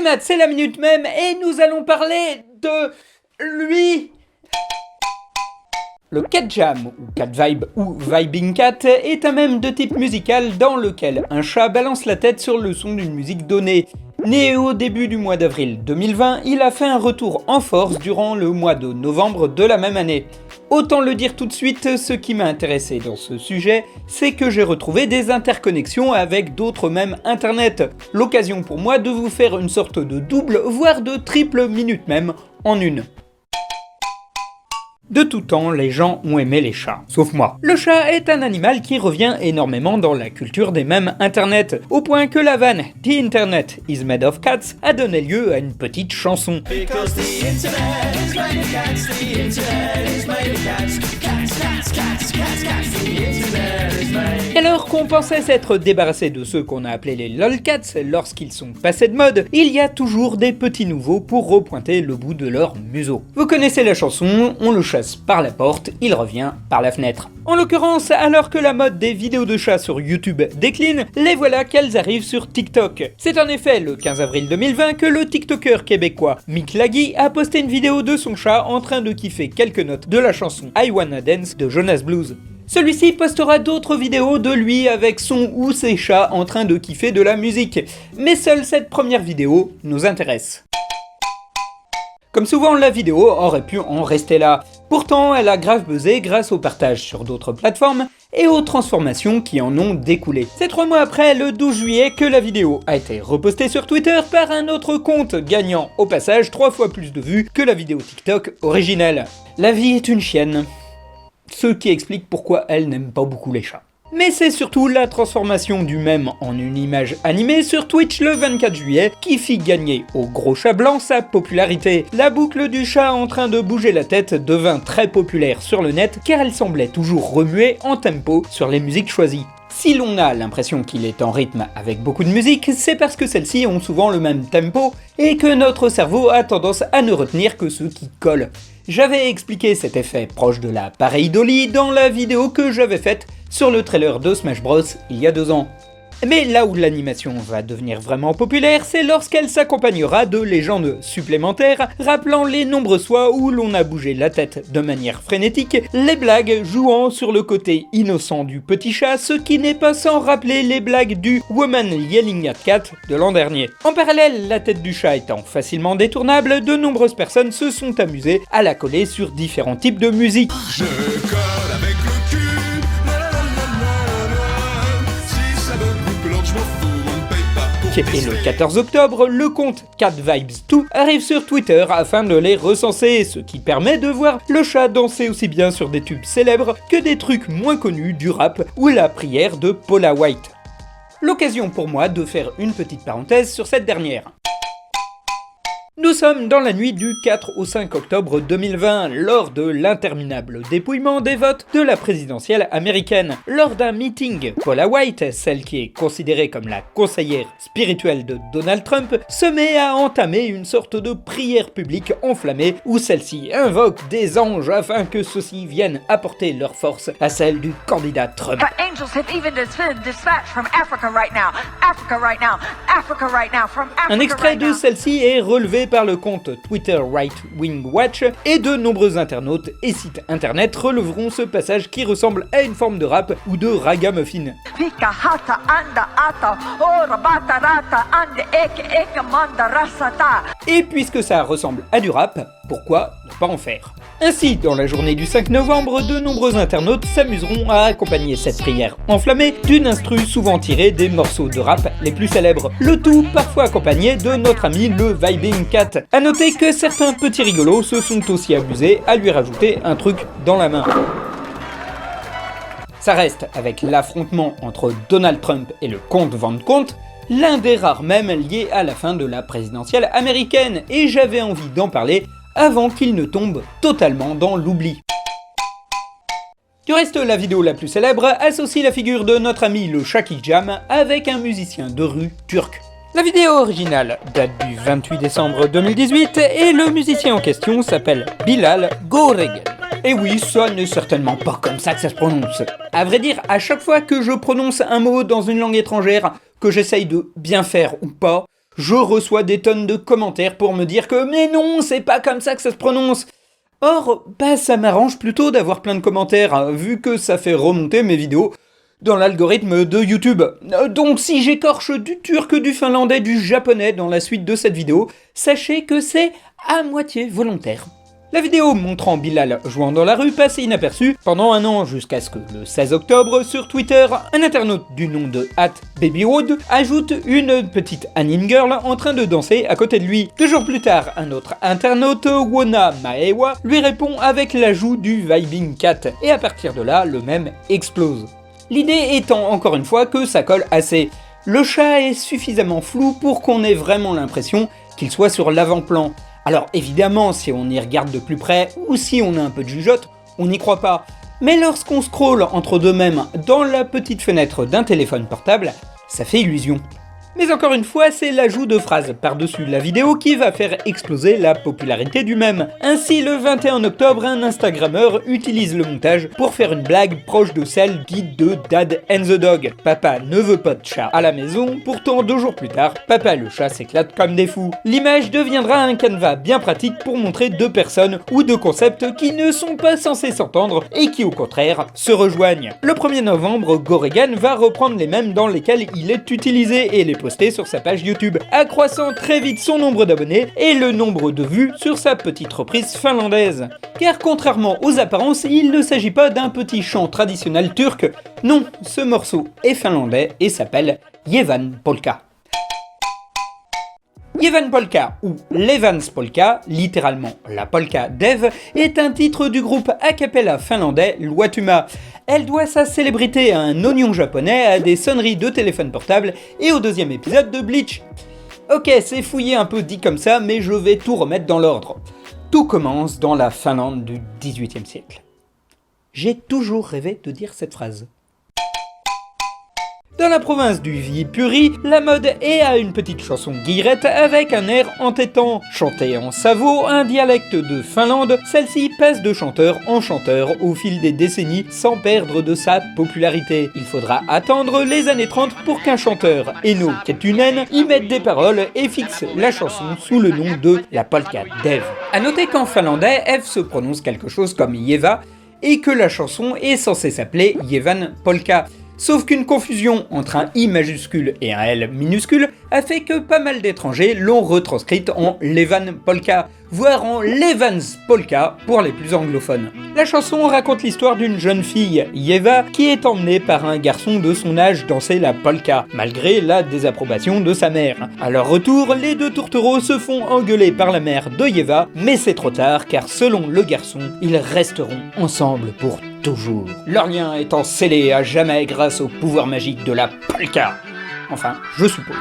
Matt, c'est la minute même et nous allons parler de lui. Le cat jam, ou cat vibe, ou vibing cat, est un mème de type musical dans lequel un chat balance la tête sur le son d'une musique donnée. Né au début du mois d'avril 2020, il a fait un retour en force durant le mois de novembre de la même année. Autant le dire tout de suite, ce qui m'a intéressé dans ce sujet, c'est que j'ai retrouvé des interconnexions avec d'autres mèmes internet. L'occasion pour moi de vous faire une sorte de double, voire de triple minute mème en une. De tout temps, les gens ont aimé les chats, sauf moi. Le chat est un animal qui revient énormément dans la culture des mèmes internet, au point que la vanne « The Internet is made of cats » a donné lieu à une petite chanson. Et alors qu'on pensait s'être débarrassé de ceux qu'on a appelés les lolcats lorsqu'ils sont passés de mode, il y a toujours des petits nouveaux pour repointer le bout de leur museau. Vous connaissez la chanson, on le chasse par la porte, il revient par la fenêtre. En l'occurrence, alors que la mode des vidéos de chats sur YouTube décline, les voilà qu'elles arrivent sur TikTok. C'est en effet le 15 avril 2020 que le TikToker québécois Mick Laggy a posté une vidéo de son chat en train de kiffer quelques notes de la chanson I Wanna Dance de Jonas Blues. Celui-ci postera d'autres vidéos de lui avec son ou ses chats en train de kiffer de la musique, mais seule cette première vidéo nous intéresse. Comme souvent, la vidéo aurait pu en rester là. Pourtant, elle a grave buzzé grâce au partage sur d'autres plateformes et aux transformations qui en ont découlé. C'est 3 mois après, le 12 juillet, que la vidéo a été repostée sur Twitter par un autre compte, gagnant au passage 3 fois plus de vues que la vidéo TikTok originelle. La vie est une chienne. Ce qui explique pourquoi elle n'aime pas beaucoup les chats. Mais c'est surtout la transformation du mème en une image animée sur Twitch le 24 juillet qui fit gagner au gros chat blanc sa popularité. La boucle du chat en train de bouger la tête devint très populaire sur le net car elle semblait toujours remuer en tempo sur les musiques choisies. Si l'on a l'impression qu'il est en rythme avec beaucoup de musique, c'est parce que celles-ci ont souvent le même tempo et que notre cerveau a tendance à ne retenir que ceux qui collent. J'avais expliqué cet effet proche de la pareidolie dans la vidéo que j'avais faite sur le trailer de Smash Bros il y a 2 ans. Mais là où l'animation va devenir vraiment populaire, c'est lorsqu'elle s'accompagnera de légendes supplémentaires, rappelant les nombreuses fois où l'on a bougé la tête de manière frénétique, les blagues jouant sur le côté innocent du petit chat, ce qui n'est pas sans rappeler les blagues du Woman Yelling at Cat de l'an dernier. En parallèle, la tête du chat étant facilement détournable, de nombreuses personnes se sont amusées à la coller sur différents types de musique. Je colle avec le cul. Et le 14 octobre, le compte CatVibes2 arrive sur Twitter afin de les recenser, ce qui permet de voir le chat danser aussi bien sur des tubes célèbres que des trucs moins connus du rap ou la prière de Paula White. L'occasion pour moi de faire une petite parenthèse sur cette dernière. Nous sommes dans la nuit du 4 au 5 octobre 2020, lors de l'interminable dépouillement des votes de la présidentielle américaine. Lors d'un meeting, Paula White, celle qui est considérée comme la conseillère spirituelle de Donald Trump, se met à entamer une sorte de prière publique enflammée où celle-ci invoque des anges afin que ceux-ci viennent apporter leur force à celle du candidat Trump. Un extrait de celle-ci est relevé par le compte Twitter Right Wing Watch et de nombreux internautes et sites internet releveront ce passage qui ressemble à une forme de rap ou de ragamuffin. Et puisque ça ressemble à du rap, pourquoi ne pas en faire ? Ainsi, dans la journée du 5 novembre, de nombreux internautes s'amuseront à accompagner cette prière enflammée d'une instru souvent tirée des morceaux de rap les plus célèbres. Le tout parfois accompagné de notre ami le Vibing Cat. A noter que certains petits rigolos se sont aussi amusés à lui rajouter un truc dans la main. Ça reste avec l'affrontement entre Donald Trump et le comte Van Conte, l'un des rares mèmes liés à la fin de la présidentielle américaine, et j'avais envie d'en parler avant qu'il ne tombe totalement dans l'oubli. Du reste, la vidéo la plus célèbre associe la figure de notre ami le Shaki Jam avec un musicien de rue turc. La vidéo originale date du 28 décembre 2018 et le musicien en question s'appelle Bilal Goregen. Et oui, ça n'est certainement pas comme ça que ça se prononce. À vrai dire, à chaque fois que je prononce un mot dans une langue étrangère, que j'essaye de bien faire ou pas, je reçois des tonnes de commentaires pour me dire que mais non, c'est pas comme ça que ça se prononce. Or, ça m'arrange plutôt d'avoir plein de commentaires, vu que ça fait remonter mes vidéos dans l'algorithme de YouTube. Donc si j'écorche du turc, du finlandais, du japonais dans la suite de cette vidéo, sachez que c'est à moitié volontaire. La vidéo montrant Bilal jouant dans la rue passe inaperçue pendant un an jusqu'à ce que le 16 octobre sur Twitter, un internaute du nom de @babywood ajoute une petite anime girl en train de danser à côté de lui. 2 jours plus tard, un autre internaute, Wona Maewa, lui répond avec l'ajout du Vibing Cat et à partir de là, le mème explose. L'idée étant encore une fois que ça colle assez. Le chat est suffisamment flou pour qu'on ait vraiment l'impression qu'il soit sur l'avant-plan. Alors évidemment, si on y regarde de plus près, ou si on a un peu de jugeote, on n'y croit pas. Mais lorsqu'on scrolle entre deux mèmes dans la petite fenêtre d'un téléphone portable, ça fait illusion. Mais encore une fois, c'est l'ajout de phrases par-dessus la vidéo qui va faire exploser la popularité du mème. Ainsi, le 21 octobre, un Instagrammeur utilise le montage pour faire une blague proche de celle dite de Dad and the Dog. Papa ne veut pas de chat à la maison, pourtant 2 jours plus tard, papa et le chat s'éclatent comme des fous. L'image deviendra un canevas bien pratique pour montrer 2 personnes ou 2 concepts qui ne sont pas censés s'entendre et qui au contraire se rejoignent. Le 1er novembre, Goregan va reprendre les mèmes dans lesquels il est utilisé et les posté sur sa page YouTube, accroissant très vite son nombre d'abonnés et le nombre de vues sur sa petite reprise finlandaise. Car contrairement aux apparences, il ne s'agit pas d'un petit chant traditionnel turc, non, ce morceau est finlandais et s'appelle Jevan Polka. Jevan Polka, ou Levans Polka, littéralement la polka d'Eve, est un titre du groupe a cappella finlandais Luotuma. Elle doit sa célébrité à un oignon japonais, à des sonneries de téléphone portable et au 2e épisode de Bleach. Ok, c'est fouillé un peu dit comme ça, mais je vais tout remettre dans l'ordre. Tout commence dans la Finlande du XVIIIe siècle. J'ai toujours rêvé de dire cette phrase. Dans la province du Viipuri, la mode est à une petite chanson guillerette avec un air entêtant. Chantée en savo, un dialecte de Finlande, celle-ci passe de chanteur en chanteur au fil des décennies sans perdre de sa popularité. Il faudra attendre les années 30 pour qu'un chanteur, Eno Kettunen, y mette des paroles et fixe la chanson sous le nom de la polka d'Eve. A noter qu'en finlandais, Eve se prononce quelque chose comme Jeva et que la chanson est censée s'appeler Jevan Polka. Sauf qu'une confusion entre un I majuscule et un L minuscule a fait que pas mal d'étrangers l'ont retranscrite en Levan Polka, voire en Levans Polka pour les plus anglophones. La chanson raconte l'histoire d'une jeune fille, Jeva, qui est emmenée par un garçon de son âge danser la polka, malgré la désapprobation de sa mère. À leur retour, les 2 tourtereaux se font engueuler par la mère de Jeva, mais c'est trop tard car selon le garçon, ils resteront ensemble pour toujours. Leur lien étant scellé à jamais grâce au pouvoir magique de la polka. Enfin, je suppose.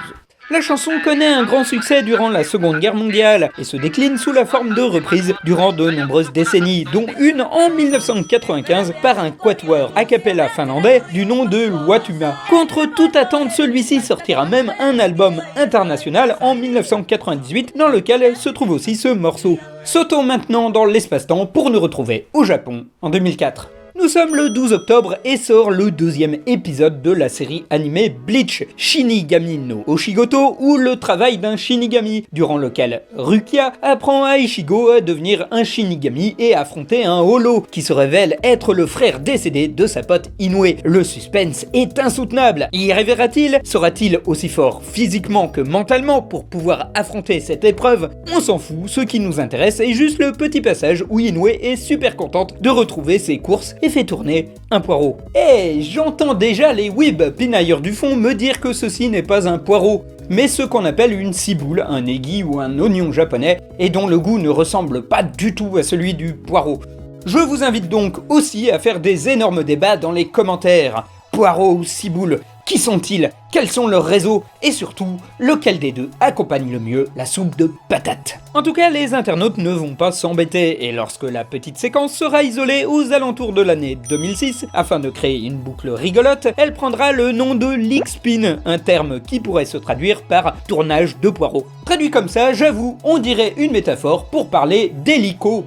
La chanson connaît un grand succès durant la Seconde Guerre mondiale et se décline sous la forme de reprises durant de nombreuses décennies, dont une en 1995 par un quatuor a cappella finlandais du nom de Luotuma. Contre toute attente, celui-ci sortira même un album international en 1998 dans lequel se trouve aussi ce morceau. Sautons maintenant dans l'espace-temps pour nous retrouver au Japon en 2004. Nous sommes le 12 octobre et sort le 2e épisode de la série animée Bleach, Shinigami no Oshigoto, ou le travail d'un Shinigami, durant lequel Rukia apprend à Ichigo à devenir un Shinigami et affronter un Holo, qui se révèle être le frère décédé de sa pote Inoue. Le suspense est insoutenable. Y arrivera-t-il? Sera-t-il aussi fort physiquement que mentalement pour pouvoir affronter cette épreuve? On s'en fout, ce qui nous intéresse est juste le petit passage où Inoue est super contente de retrouver ses courses et fait tourner un poireau. Et j'entends déjà les weebs pinailleurs du fond me dire que ceci n'est pas un poireau, mais ce qu'on appelle une ciboule, un aiguille ou un oignon japonais, et dont le goût ne ressemble pas du tout à celui du poireau. Je vous invite donc aussi à faire des énormes débats dans les commentaires. Poireau ou ciboule, qui sont-ils? Quels sont leurs réseaux? Et surtout, lequel des deux accompagne le mieux la soupe de patates? En tout cas, les internautes ne vont pas s'embêter, et lorsque la petite séquence sera isolée aux alentours de l'année 2006, afin de créer une boucle rigolote, elle prendra le nom de lickspin, un terme qui pourrait se traduire par tournage de poireaux. Traduit comme ça, j'avoue, on dirait une métaphore pour parler d'hélico.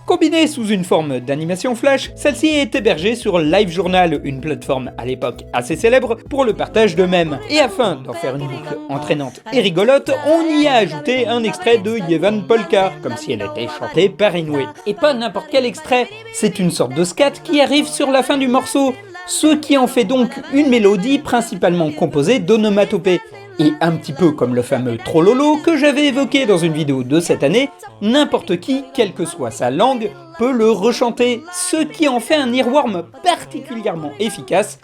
Combinée sous une forme d'animation flash, celle-ci est hébergée sur LiveJournal, une plateforme à l'époque assez célèbre pour le partage de mèmes. Et afin d'en faire une boucle entraînante et rigolote, on y a ajouté un extrait de Yevan Polka, comme si elle était chantée par Inoue. Et pas n'importe quel extrait, c'est une sorte de scat qui arrive sur la fin du morceau, ce qui en fait donc une mélodie principalement composée d'onomatopées. Et un petit peu comme le fameux Trollolo que j'avais évoqué dans une vidéo de cette année, n'importe qui, quelle que soit sa langue, peut le rechanter, ce qui en fait un earworm particulièrement efficace.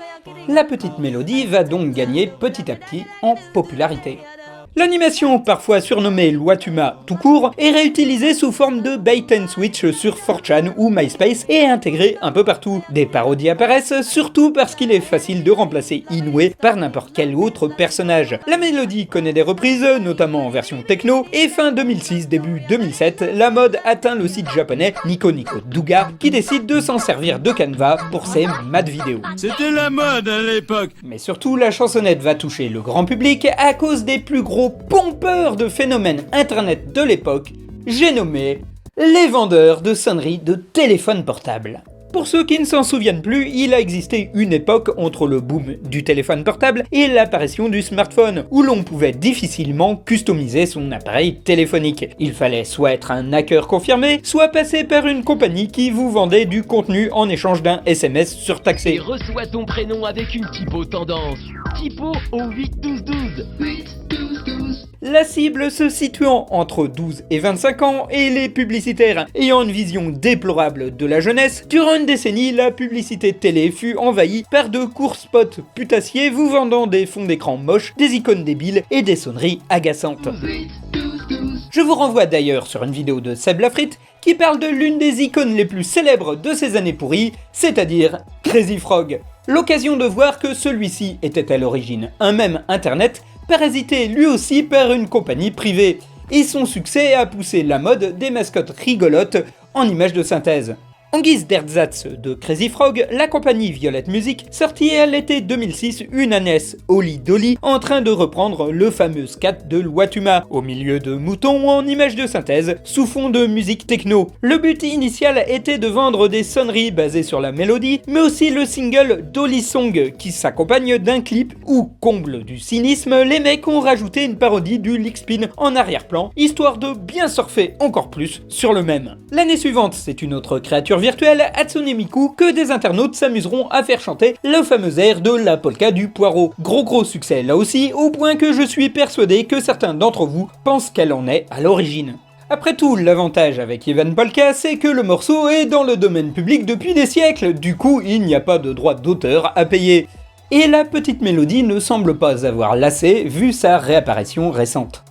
La petite mélodie va donc gagner petit à petit en popularité. L'animation, parfois surnommée Loi-Tuma tout court, est réutilisée sous forme de bait and switch sur 4chan ou MySpace et est intégrée un peu partout. Des parodies apparaissent, surtout parce qu'il est facile de remplacer Inoue par n'importe quel autre personnage. La mélodie connaît des reprises, notamment en version techno, et fin 2006, début 2007, la mode atteint le site japonais Nico Nico Douga, qui décide de s'en servir de Canva pour ses maths vidéo. C'était la mode à l'époque. Mais surtout, la chansonnette va toucher le grand public à cause des plus gros pompeurs de phénomènes internet de l'époque, j'ai nommé les vendeurs de sonneries de téléphones portables. Pour ceux qui ne s'en souviennent plus, il a existé une époque entre le boom du téléphone portable et l'apparition du smartphone, où l'on pouvait difficilement customiser son appareil téléphonique. Il fallait soit être un hacker confirmé, soit passer par une compagnie qui vous vendait du contenu en échange d'un SMS surtaxé. Et reçois ton prénom avec une typo tendance. Typo au 8-12-12. 8-12-12. La cible se situant entre 12 et 25 ans et les publicitaires ayant une vision déplorable de la jeunesse, durant une décennie, la publicité télé fut envahie par de courts spots putassiers vous vendant des fonds d'écran moches, des icônes débiles et des sonneries agaçantes. Je vous renvoie d'ailleurs sur une vidéo de Seb Lafrite qui parle de l'une des icônes les plus célèbres de ces années pourries, c'est-à-dire Crazy Frog. L'occasion de voir que celui-ci était à l'origine un mème internet, parasité lui aussi par une compagnie privée, et son succès a poussé la mode des mascottes rigolotes en images de synthèse. En guise d'ersatz de Crazy Frog, la compagnie Violet Music sortit à l'été 2006 une NES Holly Dolly en train de reprendre le fameux scat de Loi-Tuma, au milieu de moutons en images de synthèse, sous fond de musique techno. Le but initial était de vendre des sonneries basées sur la mélodie, mais aussi le single Dolly Song, qui s'accompagne d'un clip où, comble du cynisme, les mecs ont rajouté une parodie du lick spin en arrière-plan, histoire de bien surfer encore plus sur le même. L'année suivante, c'est une autre créature virtuelle, Hatsune Miku, que des internautes s'amuseront à faire chanter le fameux air de la polka du poireau. Gros succès là aussi, au point que je suis persuadé que certains d'entre vous pensent qu'elle en est à l'origine. Après tout, l'avantage avec Yevan Polka, c'est que le morceau est dans le domaine public depuis des siècles, du coup il n'y a pas de droit d'auteur à payer. Et la petite mélodie ne semble pas avoir lassé vu sa réapparition récente.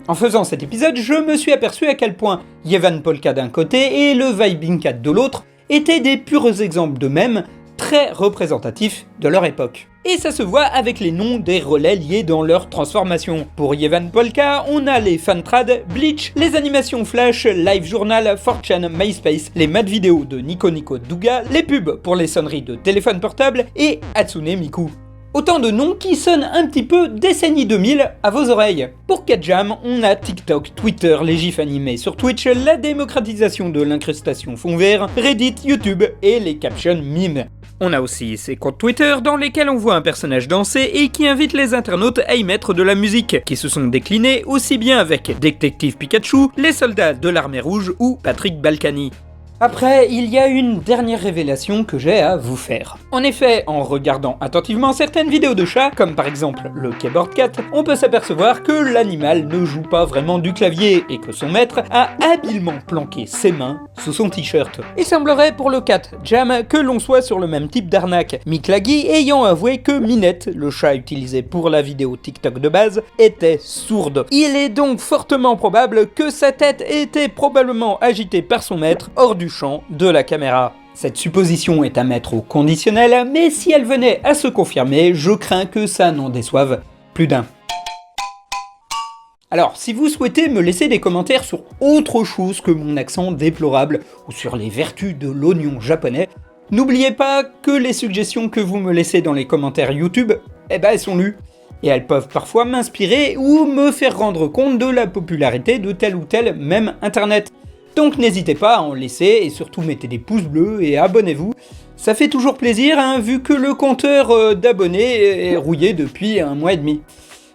En faisant cet épisode, je me suis aperçu à quel point Yevan Polka d'un côté et le Vibing Cat de l'autre étaient des purs exemples de mèmes très représentatifs de leur époque. Et ça se voit avec les noms des relais liés dans leur transformation. Pour Yevan Polka, on a les fantrad, Bleach, les animations Flash, LiveJournal, 4chan, MySpace, les maths vidéo de Nico Nico Douga, les pubs pour les sonneries de téléphone portable et Hatsune Miku. Autant de noms qui sonnent un petit peu décennie 2000 à vos oreilles. Pour Catjam, on a TikTok, Twitter, les gifs animés sur Twitch, la démocratisation de l'incrustation fond vert, Reddit, YouTube et les captions mimes. On a aussi ces comptes Twitter dans lesquels on voit un personnage danser et qui invite les internautes à y mettre de la musique, qui se sont déclinés aussi bien avec Détective Pikachu, les soldats de l'armée rouge ou Patrick Balkany. Après, il y a une dernière révélation que j'ai à vous faire. En effet, en regardant attentivement certaines vidéos de chats, comme par exemple le Keyboard Cat, on peut s'apercevoir que l'animal ne joue pas vraiment du clavier et que son maître a habilement planqué ses mains sous son t-shirt. Il semblerait pour le Cat Jam que l'on soit sur le même type d'arnaque, Mick Laggy ayant avoué que Minette, le chat utilisé pour la vidéo TikTok de base, était sourde. Il est donc fortement probable que sa tête était probablement agitée par son maître hors du champ de la caméra. Cette supposition est à mettre au conditionnel, mais si elle venait à se confirmer, je crains que ça n'en déçoive plus d'un. Alors, si vous souhaitez me laisser des commentaires sur autre chose que mon accent déplorable ou sur les vertus de l'oignon japonais, n'oubliez pas que les suggestions que vous me laissez dans les commentaires YouTube, elles sont lues. Et elles peuvent parfois m'inspirer ou me faire rendre compte de la popularité de tel ou tel mème internet. Donc n'hésitez pas à en laisser, et surtout mettez des pouces bleus et abonnez-vous. Ça fait toujours plaisir, hein, vu que le compteur d'abonnés est rouillé depuis 1 mois et demi.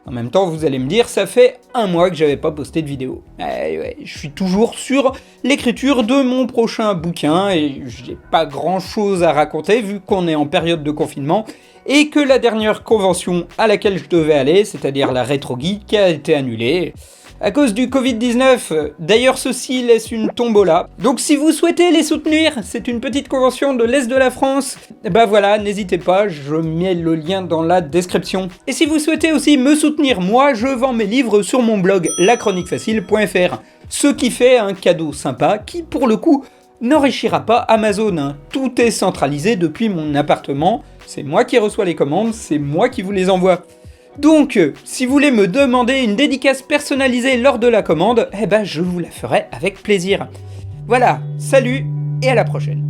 En même temps, vous allez me dire, ça fait 1 mois que j'avais pas posté de vidéo. Ouais, je suis toujours sur l'écriture de mon prochain bouquin, et j'ai pas grand chose à raconter, vu qu'on est en période de confinement, et que la dernière convention à laquelle je devais aller, c'est-à-dire la Retro Geek, a été annulée à cause du Covid-19. D'ailleurs, ceci laisse une tombola. Donc si vous souhaitez les soutenir, c'est une petite convention de l'Est de la France, bah voilà, n'hésitez pas, je mets le lien dans la description. Et si vous souhaitez aussi me soutenir, moi, je vends mes livres sur mon blog lachroniquefacile.fr, ce qui fait un cadeau sympa qui, pour le coup, n'enrichira pas Amazon, hein. Tout est centralisé depuis mon appartement, c'est moi qui reçois les commandes, c'est moi qui vous les envoie. Donc, si vous voulez me demander une dédicace personnalisée lors de la commande, eh ben je vous la ferai avec plaisir. Voilà, salut et à la prochaine.